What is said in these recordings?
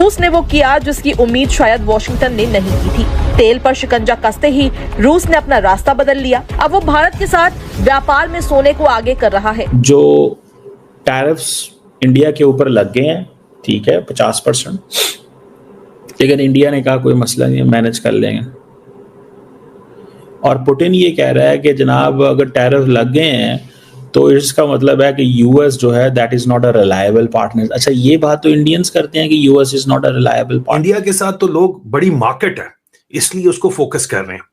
रूस ने वो किया जिसकी उम्मीद शायद वॉशिंगटन ने नहीं की थी। तेल पर शिकंजा कसते ही रूस ने अपना रास्ता बदल लिया। अब वो भारत के साथ व्यापार में सोने को आगे कर रहा है। जो टैरिफ्स इंडिया के ऊपर लग गए हैं, ठीक है 50%, लेकिन इंडिया ने कहा कोई मसला नहीं है, मैनेज कर लेंगे। और पुतिन ये कह रहा है कि जनाब अगर टैरिफ लग गए हैं तो इसका मतलब है कि यूएस जो है that is not a reliable partner. अच्छा, ये बात तो इंडियंस करते हैं कि US is not a reliable partner. India के साथ तो लोग बड़ी मार्केट है इसलिए उसको फोकस कर रहे हैं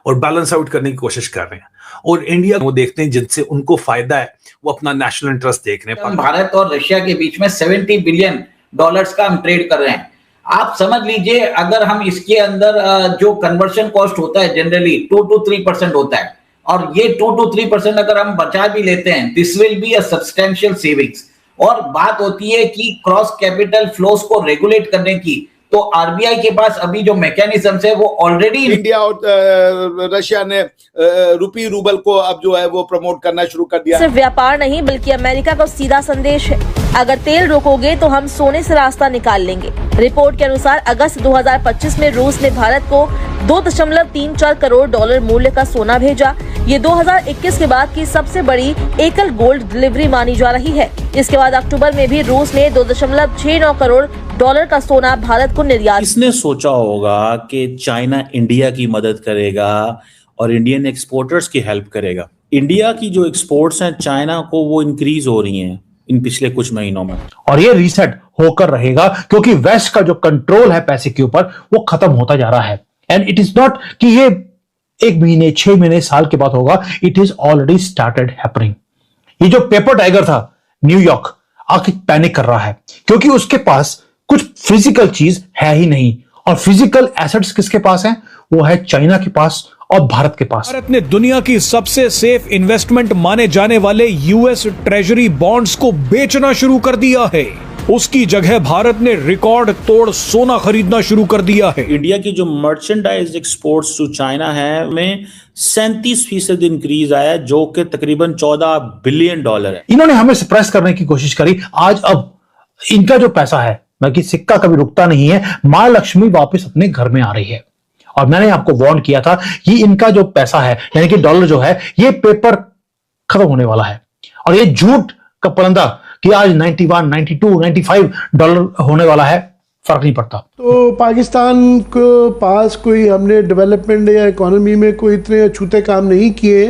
और बैलेंस आउट करने की कोशिश कर रहे हैं। और इंडिया वो देखते हैं जिनसे उनको फायदा है, वो अपना नेशनल इंटरेस्ट देख रहे हैं। भारत और रशिया के बीच में $70 बिलियन का हम ट्रेड कर रहे हैं। आप समझ लीजिए अगर हम इसके अंदर जो कन्वर्शन कॉस्ट होता है जनरली 2 to 3% होता है, और ये 2 to 3% अगर हम बचा भी लेते हैं, this will be a substantial savings. और बात होती है कि क्रॉस कैपिटल फ्लोस को रेगुलेट करने की, तो आरबीआई के पास अभी जो मैकेनिज्म्स है वो ऑलरेडी इंडिया और रशिया ने रूपी रूबल को अब जो है वो प्रमोट करना शुरू कर दिया। सिर्फ व्यापार नहीं बल्कि अमेरिका का सीधा संदेश है, अगर तेल रोकोगे तो हम सोने से रास्ता निकाल लेंगे। रिपोर्ट के अनुसार अगस्त 2025 में रूस ने भारत को $2.34 करोड़ मूल्य का सोना भेजा। ये 2021 के बाद की सबसे बड़ी एकल गोल्ड डिलीवरी मानी जा रही है। इसके बाद अक्टूबर में भी रूस ने $2.69 करोड़ का सोना भारत को निर्यात। इसने सोचा होगा कि चाइना इंडिया की मदद करेगा और इंडियन एक्सपोर्टर्स की हेल्प करेगा। इंडिया की जो एक्सपोर्ट्स हैं चाइना को वो इंक्रीज हो रही हैं इन पिछले कुछ महीनों में, और ये रीसेट होकर रहेगा क्योंकि वेस्ट का जो कंट्रोल है पैसे के ऊपर वो खत्म होता जा रहा है। एंड इट इज नॉट कि ये 1 महीने 6 महीने साल के बाद होगा, it is already started happening. ये जो पेपर टाइगर था न्यूयॉर्क आके पैनिक कर रहा है क्योंकि उसके पास कुछ फिजिकल चीज है ही नहीं, और फिजिकल एसेट्स किसके पास हैं? वो है चाइना के पास और भारत के पास। भारत ने दुनिया की सबसे सेफ इन्वेस्टमेंट माने जाने वाले यूएस ट्रेजरी बॉन्ड्स को बेचना शुरू कर दिया है। उसकी जगह भारत ने रिकॉर्ड तोड़ सोना खरीदना शुरू कर दिया है। इंडिया की जो मर्चेंडाइज एक्सपोर्ट्स टू चाइना है में 37% इंक्रीज आया, जो कि तकरीबन $14 बिलियन है। इन्होंने हमें सरप्राइज करने की कोशिश करी। आज अब इनका जो पैसा है, बाकी सिक्का कभी रुकता नहीं है, मां लक्ष्मी वापस अपने घर में आ रही है। और मैंने आपको वार्न किया था कि इनका जो पैसा है यानी कि डॉलर जो है ये पेपर खत्म होने वाला है, और ये झूठ का परिंदा कि आज 91, 92, $95 होने वाला है, फर्क नहीं पड़ता। तो पाकिस्तान को पास कोई हमने डेवलपमेंट या इकोनॉमी में कोई इतने अछूते काम नहीं किए।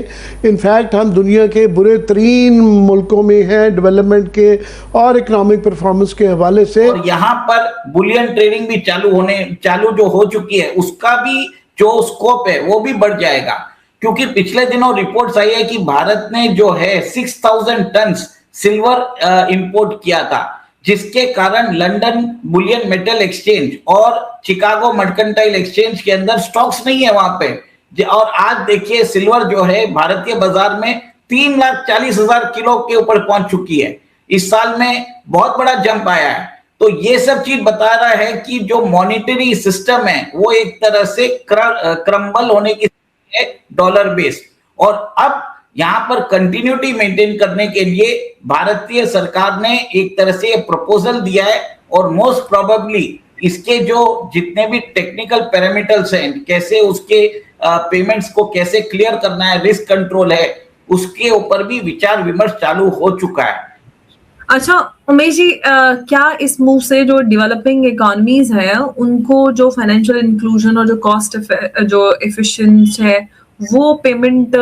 इनफैक्ट हम दुनिया के बुरे तरीन मुल्कों में हैं डेवलपमेंट के और इकोनॉमिक परफॉर्मेंस के हवाले से। और यहाँ पर बुलियन ट्रेडिंग भी चालू जो हो चुकी है, उसका भी जो स्कोप है वो भी बढ़ जाएगा, क्योंकि पिछले दिनों रिपोर्ट्स आई है कि भारत ने जो है 6000 टन सिल्वर इंपोर्ट किया था, जिसके कारण लंदन बुलियन मेटल एक्सचेंज और चिकागो मर्केंटाइल एक्सचेंज के अंदर स्टॉक्स नहीं है वहां पे। और आज देखिए सिल्वर जो है भारतीय बाजार में 3,40,000 किलो के ऊपर पहुंच चुकी है। इस साल में बहुत बड़ा जंप आया है। तो ये सब चीज बता रहा है कि जो मॉनेटरी सिस्टम है वो एक तरह से क्रम्बल होने की डॉलर बेस्ड, और अब यहां पर कंटिन्यूटी मेंटेन करने के लिए भारतीय सरकार ने एक तरह से प्रपोजल दिया है, और मोस्ट प्रोबेबली इसके जो जितने भी टेक्निकल पैरामीटर्स हैं, कैसे उसके पेमेंट्स को कैसे क्लियर करना है, रिस्क कंट्रोल है, उसके ऊपर भी विचार विमर्श चालू हो चुका है। अच्छा उमेश जी, क्या इस मूव से जो डेवलपिंग इकोनॉमीज है उनको जो फाइनेंशियल इंक्लूजन और जो कॉस्ट जो एफिशिएंट है वो पेमेंट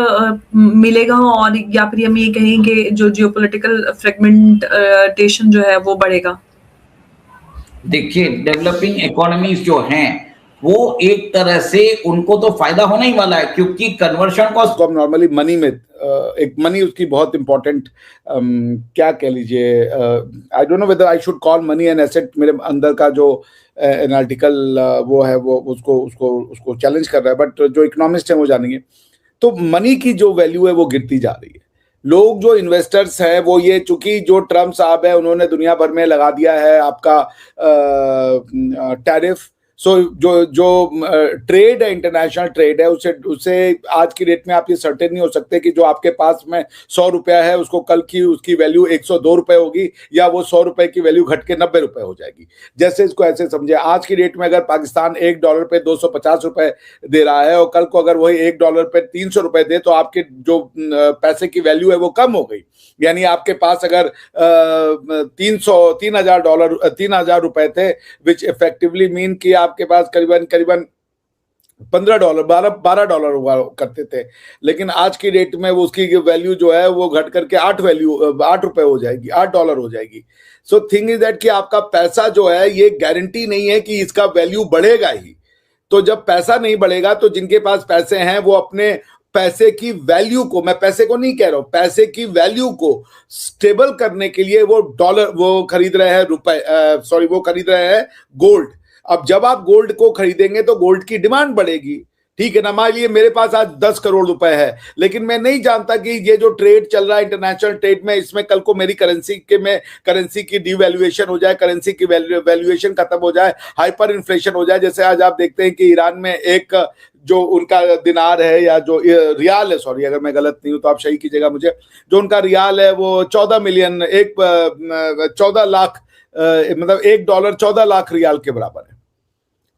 मिलेगा, और या फिर हम ये कहेंगे जो जियोपॉलिटिकल फ्रेगमेंटेशन जो है वो बढ़ेगा? देखिए डेवलपिंग इकोनॉमीज जो हैं वो एक तरह से उनको तो फायदा होने ही वाला है, क्योंकि कन्वर्शन कॉस्ट तो नॉर्मली मनी में एक मनी उसकी बहुत इंपॉर्टेंट क्या कह लीजिए, I don't know whether I should call money an asset. मेरे अंदर का जो एनालिटिकल वो है वो उसको चैलेंज कर रहा है, बट जो इकोनॉमिस्ट हैं वो जानेंगे। तो मनी की जो वैल्यू है वो गिरती जा रही है। लोग जो इन्वेस्टर्स हैं वो ये, चूंकि जो ट्रम्प साहब है उन्होंने दुनिया भर में लगा दिया है आपका टैरिफ, सो जो ट्रेड है, इंटरनेशनल ट्रेड है, उससे आज की डेट में आप ये सर्टेन नहीं हो सकते कि जो आपके पास में 100 रुपया है उसको कल की उसकी वैल्यू 102 रुपए होगी या वो 100 रुपए की वैल्यू घट के 90 रुपए हो जाएगी। जैसे इसको ऐसे समझे, आज की डेट में अगर पाकिस्तान $1 पे 250 रुपए दे रहा है और कल को अगर वही $1 पे 300 रुपए दे तो आपके जो पैसे की वैल्यू है वो कम हो गई। यानी आपके पास अगर $3,000 रुपए थे, विच इफेक्टिवली मीन कि आपके पास करीबन $15 $12 हुआ करते थे, लेकिन आज की डेट में वो उसकी वैल्यू जो है वो घट करके $8 रुपए हो जाएगी, $8 हो जाएगी। सो थिंग इज दैट कि आपका पैसा जो है ये गारंटी नहीं है कि इसका वैल्यू बढ़ेगा ही। तो जब पैसा नहीं बढ़ेगा तो जिनके पास पैसे हैं वो अपने पैसे की वैल्यू को, मैं पैसे को नहीं कह रहा हूं, पैसे की वैल्यू को स्टेबल करने के लिए वो खरीद रहे हैं वो खरीद रहे हैं गोल्ड। अब जब आप गोल्ड को खरीदेंगे तो गोल्ड की डिमांड बढ़ेगी, ठीक है ना। मान लीजिए मेरे पास आज 10 करोड़ रुपए है, लेकिन मैं नहीं जानता कि ये जो ट्रेड चल रहा है इंटरनेशनल ट्रेड में, इसमें कल को मेरी करेंसी की डिवैल्यूएशन हो जाए, करेंसी की वैल्यूएशन खत्म हो जाए, हाइपर इन्फ्लेशन हो जाए। जैसे आज आप देखते हैं कि ईरान में एक जो उनका दिनार है या जो रियाल है, सॉरी अगर मैं गलत नहीं हूं तो आप सही कीजिएगा मुझे, जो उनका रियाल है वो 14 लाख मतलब $1 14 लाख रियाल के बराबर है।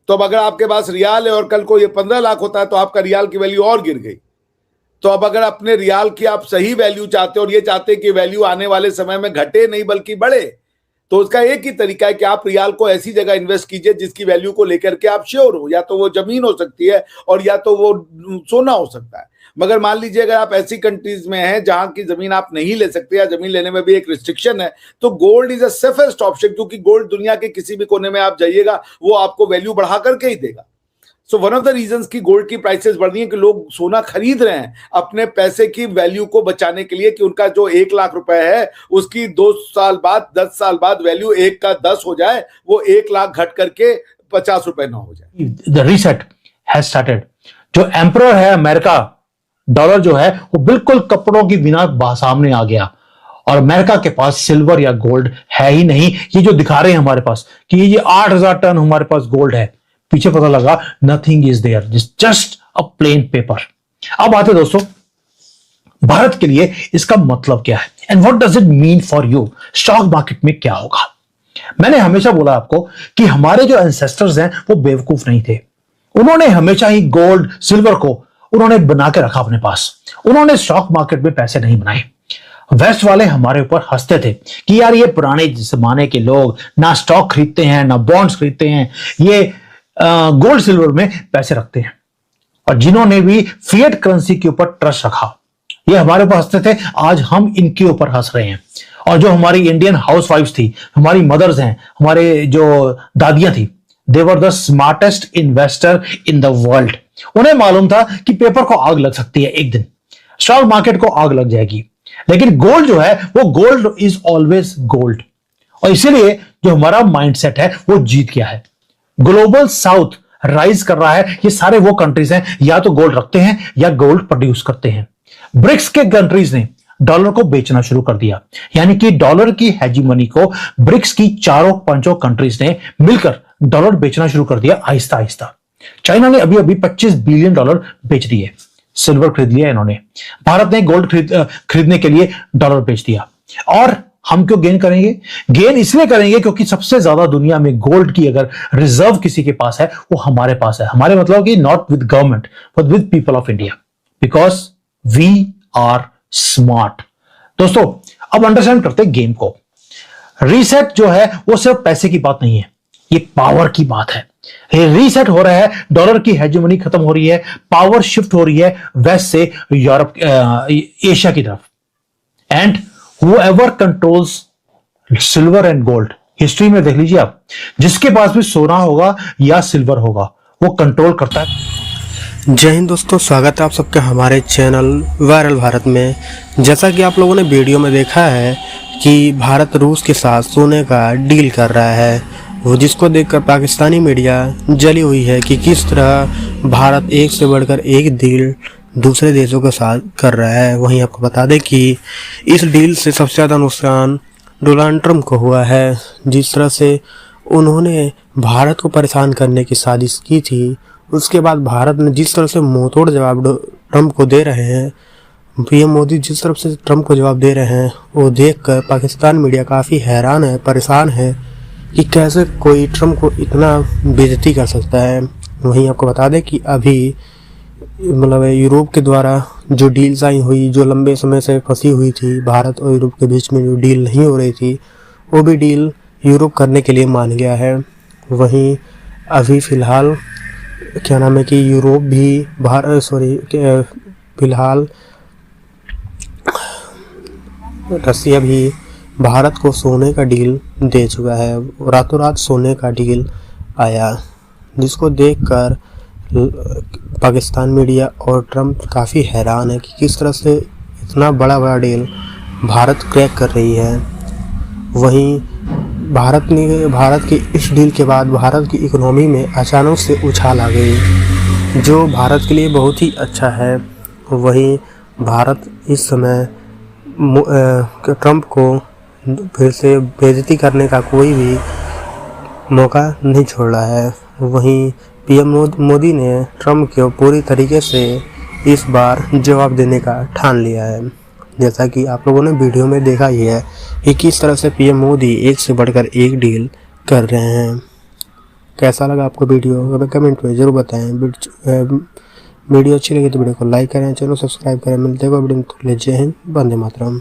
तो अब अगर आपके पास रियाल है और कल को ये 15 लाख होता है तो आपका रियाल की वैल्यू और गिर गई। तो अब अगर अपने रियाल की आप सही वैल्यू चाहते हो और ये चाहते हैं कि वैल्यू आने वाले समय में घटे नहीं बल्कि बढ़े, तो उसका एक ही तरीका है कि आप रियाल को ऐसी जगह इन्वेस्ट कीजिए जिसकी वैल्यू को लेकर के आप श्योर हो। या तो वो जमीन हो सकती है और या तो वो सोना हो सकता है। मगर मान लीजिए अगर आप ऐसी कंट्रीज में हैं जहां की जमीन आप नहीं ले सकते या जमीन लेने में भी एक रिस्ट्रिक्शन है, तो gold is a safest option, क्योंकि गोल्ड दुनिया के किसी भी कोने में आप जाइएगा वो आपको वैल्यू बढ़ा करके ही देगा। So one of the reasons की गोल्ड की प्राइसेस बढ़ रही है कि लोग सोना खरीद रहे हैं अपने पैसे की वैल्यू को बचाने के लिए, कि उनका जो 1 लाख रुपए है उसकी 2 साल बाद 10 साल बाद वैल्यू 1 का 10 हो जाए, वो 1 लाख घट करके 50 रुपए न हो जाए। The reset has started. जो एम्परर है अमेरिका, डॉलर जो है वो बिल्कुल कपड़ों की बिना सामने आ गया और अमेरिका के पास सिल्वर या गोल्ड है ही नहीं। ये जो दिखा रहे हैं हमारे पास कि ये 8000 टन हमारे पास गोल्ड है, पीछे पता लगा nothing is there, just a plain paper. अब आते दोस्तों भारत के लिए इसका मतलब क्या है and what does it mean for you. Stock market में क्या होगा। मैंने हमेशा बोला आपको कि हमारे जो एंसेस्टर्स हैं वो बेवकूफ नहीं थे। उन्होंने हमेशा ही गोल्ड सिल्वर को उन्होंने बना के रखा अपने पास। उन्होंने स्टॉक मार्केट में पैसे नहीं बनाए। वेस्ट वाले हमारे ऊपर हंसते थे कि यार ये पुराने जमाने के लोग ना स्टॉक खरीदते हैं ना बॉन्ड्स खरीदते हैं, ये गोल्ड सिल्वर में पैसे रखते हैं। और जिन्होंने भी फिएट करेंसी के ऊपर ट्रस्ट रखा ये हमारे ऊपर हंसते थे, आज हम इनके ऊपर हंस रहे हैं। और जो हमारी इंडियन हाउसवाइफ्स थी, हमारी मदर्स हैं, हमारे जो दादियां थी, they were the smartest investor in the world. उन्हें मालूम था कि पेपर को आग लग सकती है, एक दिन स्टॉक मार्केट को आग लग जाएगी, लेकिन गोल्ड जो है वो गोल्ड इज ऑलवेज गोल्ड। और इसीलिए जो हमारा माइंडसेट है वो जीत गया है। ग्लोबल साउथ राइज कर रहा है। ये सारे वो कंट्रीज हैं या तो गोल्ड रखते हैं या गोल्ड प्रोड्यूस करते हैं। ब्रिक्स के कंट्रीज ने डॉलर को बेचना शुरू कर दिया, यानी कि डॉलर की हेजीमनी को ब्रिक्स की 4-5 कंट्रीज ने मिलकर डॉलर बेचना शुरू कर दिया आहिस्ता आहिस्ता। चाइना ने अभी अभी $25 बिलियन बेच दिए, सिल्वर खरीद लिया इन्होंने। भारत ने गोल्ड खरीदने के लिए डॉलर बेच दिया। और हम क्यों गेन करेंगे? गेन इसलिए करेंगे क्योंकि सबसे ज्यादा दुनिया में गोल्ड की अगर रिजर्व किसी के पास है वो हमारे पास है। हमारे मतलब कि not with government but with people of India, because we are smart. दोस्तों अब अंडरस्टैंड करते हैं गेम को। रीसेट जो है वो सिर्फ पैसे की बात नहीं है, ये पावर की बात है। रीसेट हो रहा है, डॉलर की हेजेमनी खत्म हो रही है, पावर शिफ्ट हो रही है वेस्ट से यूरोप एशिया की तरफ। And whoever controls silver and gold, history में देख लीजिए आप, जिसके पास भी सोना होगा या सिल्वर होगा वो कंट्रोल करता है। जय हिंद दोस्तों, स्वागत है आप सबके हमारे चैनल वायरल भारत में। जैसा कि आप लोगों ने वीडियो में देखा है कि भारत रूस के साथ सोने का डील कर रहा है, वो जिसको देखकर पाकिस्तानी मीडिया जली हुई है कि किस तरह भारत एक से बढ़कर एक डील दूसरे देशों के साथ कर रहा है। वहीं आपको बता दें कि इस डील से सबसे ज़्यादा नुकसान डोनाल्ड ट्रंप को हुआ है। जिस तरह से उन्होंने भारत को परेशान करने की साजिश की थी। उसके बाद भारत ने जिस तरह से मुंहतोड़ जवाब ट्रंप को दे रहे हैं, पीएम मोदी जिस तरफ से ट्रंप को जवाब दे रहे हैं, वो देखकर पाकिस्तान मीडिया काफ़ी हैरान है, परेशान है कि कैसे कोई ट्रंप को इतना बेइज्जती कर सकता है। वहीं आपको बता दें कि अभी मतलब यूरोप के द्वारा जो डील साइन हुई, जो लंबे समय से फंसी हुई थी, भारत और यूरोप के बीच में जो डील नहीं हो रही थी, वो भी डील यूरोप करने के लिए मान गया है। वहीं अभी फ़िलहाल क्या नाम है कि यूरोप भी फ़िलहाल रसिया भी भारत को सोने का डील दे चुका है। रातों रात सोने का डील आया, जिसको देखकर पाकिस्तान मीडिया और ट्रंप काफ़ी हैरान है कि किस तरह से इतना बड़ा डील भारत क्रैक कर रही है। वहीं भारत के इस डील के बाद भारत की इकोनॉमी में अचानक से उछाल आ गई, जो भारत के लिए बहुत ही अच्छा है। वहीं भारत इस समय ट्रंप को फिर से बेइज्जती करने का कोई भी मौका नहीं छोड़ रहा है। वहीं पीएम मोदी ने ट्रंप को पूरी तरीके से इस बार जवाब देने का ठान लिया है। जैसा कि आप लोगों ने वीडियो में देखा ही है कि किस तरह से पीएम मोदी एक से बढ़कर एक डील कर रहे हैं। कैसा लगा आपको वीडियो हमें कमेंट में ज़रूर बताएं। वीडियो अच्छी लगी तो वीडियो को लाइक करें, चैनल सब्सक्राइब करें। मिलते हैं वीडियो में। जय हिंद, वंदे मातरम।